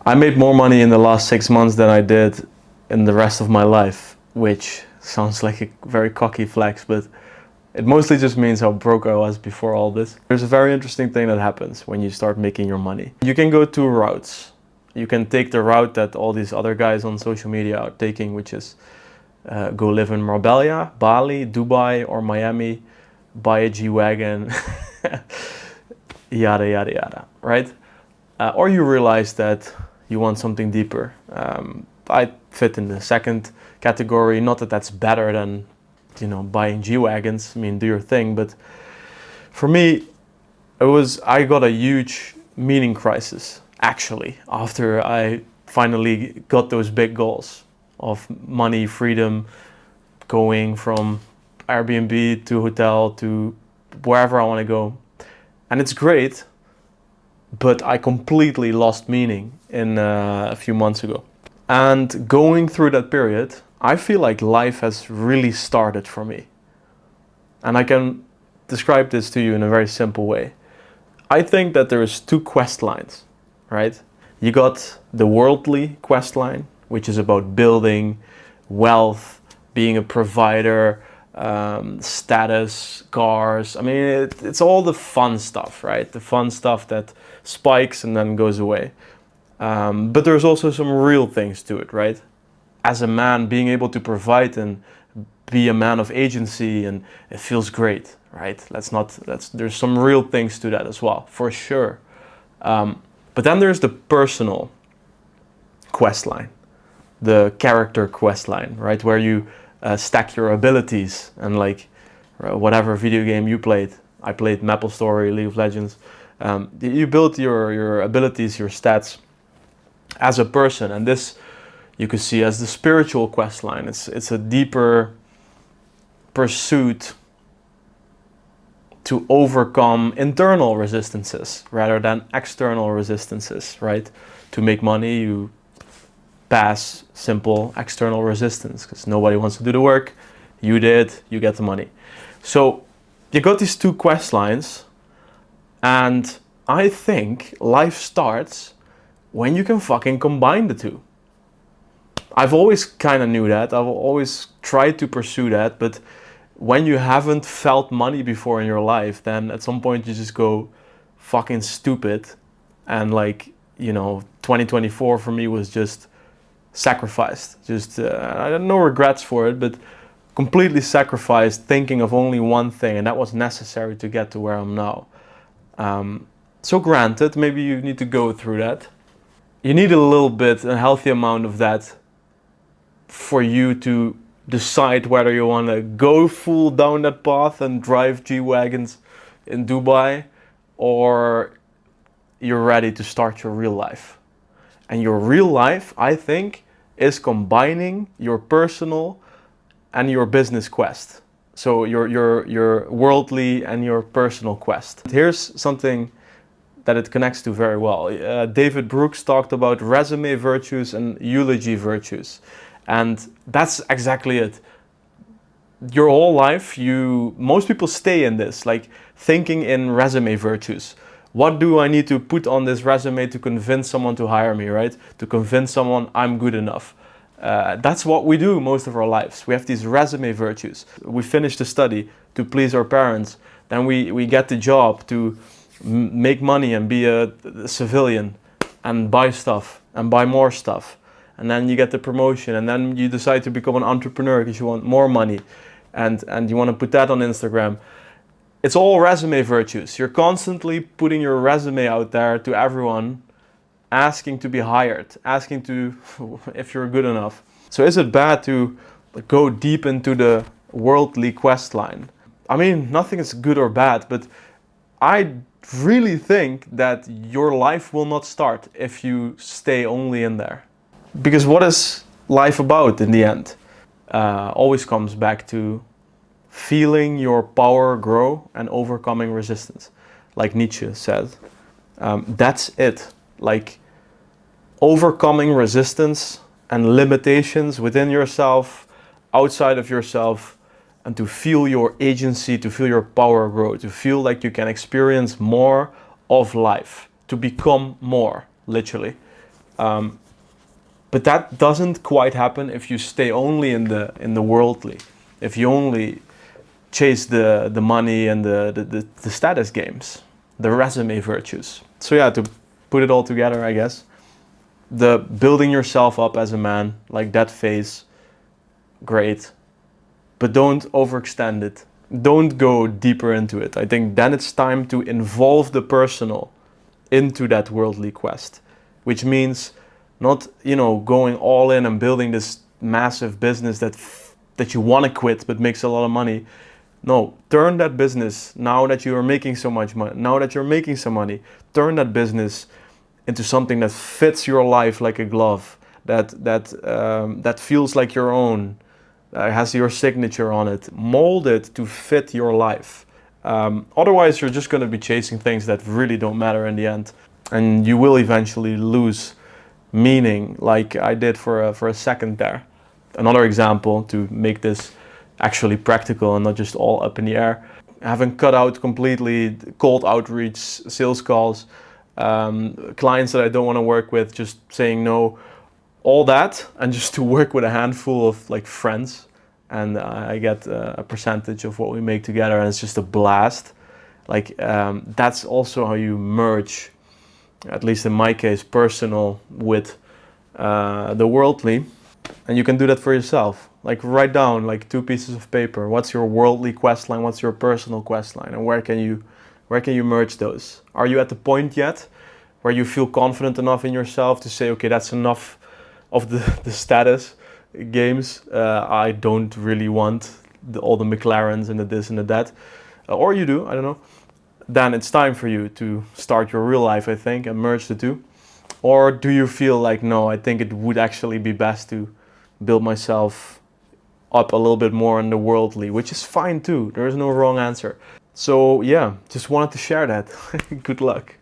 I made more money in the last 6 months than I did in the rest of my life, which sounds like a very cocky flex, but it mostly just means how broke I was before all this. There's a very interesting thing that happens when you start making your money. You can go two routes. You can take the route that all these other guys on social media are taking, which is go live in Marbella, Bali, Dubai, or Miami, buy a G-Wagon, yada, yada, yada, right? Or you realize that you want something deeper. I fit in the second category, not that that's better than, buying G-Wagons. I mean, do your thing, but for me, I got a huge meaning crisis, actually, after I finally got those big goals of money, freedom, going from Airbnb to hotel to wherever I want to go. And it's great, but I completely lost meaning in a few months ago. And going through that period, I feel like life has really started for me. And I can describe this to you in a very simple way. I think that there's two quest lines, right? You got the worldly quest line, which is about building wealth, being a provider, status, cars. I mean, it's all the fun stuff, right? The fun stuff that spikes and then goes away. But there's also some real things to it, right? As a man, being able to provide and be a man of agency, and it feels great, right? There's some real things to that as well, for sure. But then there's the personal quest line, the character quest line, right? Where you stack your abilities and whatever video game you played. I played MapleStory, League of Legends. You build your abilities, your stats as a person, and this you could see as the spiritual quest line. It's a deeper pursuit to overcome internal resistances rather than external resistances, right? To make money, you pass simple external resistance because nobody wants to do the work. You did, you get the money. So you got these two quest lines, and I think life starts when you can fucking combine the two. I've always kind of knew that. I've always tried to pursue that, but when you haven't felt money before in your life, then at some point you just go fucking stupid. And 2024 for me was just sacrificed. I had no regrets for it, but completely sacrificed, thinking of only one thing, and that was necessary to get to where I'm now. So granted, maybe you need to go through that. You need a healthy amount of that for you to decide whether you want to go full down that path and drive G-Wagons in Dubai, or you're ready to start your real life. And your real life, I think, is combining your personal and your business quest. So your worldly and your personal quest. Here's something that it connects to very well. David Brooks talked about resume virtues and eulogy virtues. And that's exactly it. Your whole life, most people stay in this, thinking in resume virtues. What do I need to put on this resume to convince someone to hire me, right? To convince someone I'm good enough. That's what we do most of our lives. We have these resume virtues. We finish the study to please our parents. Then we get the job to make money and be a civilian and buy stuff and buy more stuff. And then you get the promotion, and then you decide to become an entrepreneur because you want more money, and you want to put that on Instagram. It's all resume virtues. You're constantly putting your resume out there to everyone, asking to be hired, asking to if you're good enough. So is it bad to go deep into the worldly quest line? I mean, nothing is good or bad, but I really think that your life will not start if you stay only in there. Because what is life about in the end? Always comes back to feeling your power grow and overcoming resistance. Like Nietzsche said. That's it. Overcoming resistance and limitations within yourself, outside of yourself, and to feel your agency, to feel your power grow, to feel like you can experience more of life, to become more, literally. But that doesn't quite happen if you stay only in the worldly, if you only chase the money and the status games, the resume virtues. So yeah, to put it all together, I guess, the building yourself up as a man, like that phase, great, but don't overextend it. Don't go deeper into it. I think then it's time to involve the personal into that worldly quest, which means not, going all in and building this massive business that you want to quit but makes a lot of money. No, turn that business, now that you are making so much money, now that you're making some money, turn that business into something that fits your life like a glove, that feels like your own, has your signature on it. Mold it to fit your life. Otherwise, you're just going to be chasing things that really don't matter in the end, and you will eventually lose meaning, like I did for a second there. Another example to make this actually practical and not just all up in the air. Having cut out completely cold outreach, sales calls, clients that I don't want to work with, just saying no, all that, and just to work with a handful of like friends, and I get a percentage of what we make together, and it's just a blast. Like that's also how you merge, at least in my case, personal with the worldly, and you can do that for yourself. Like write down like 2 pieces of paper. What's your worldly quest line? What's your personal quest line? And where can you merge those? Are you at the point yet where you feel confident enough in yourself to say, okay, that's enough of the status games. I don't really want all the McLarens and the this and the that. Or you do, I don't know. Then it's time for you to start your real life, I think, and merge the two. Or do you feel like, no, I think it would actually be best to build myself up a little bit more in the worldly, which is fine too. There is no wrong answer. So yeah, just wanted to share that. Good luck.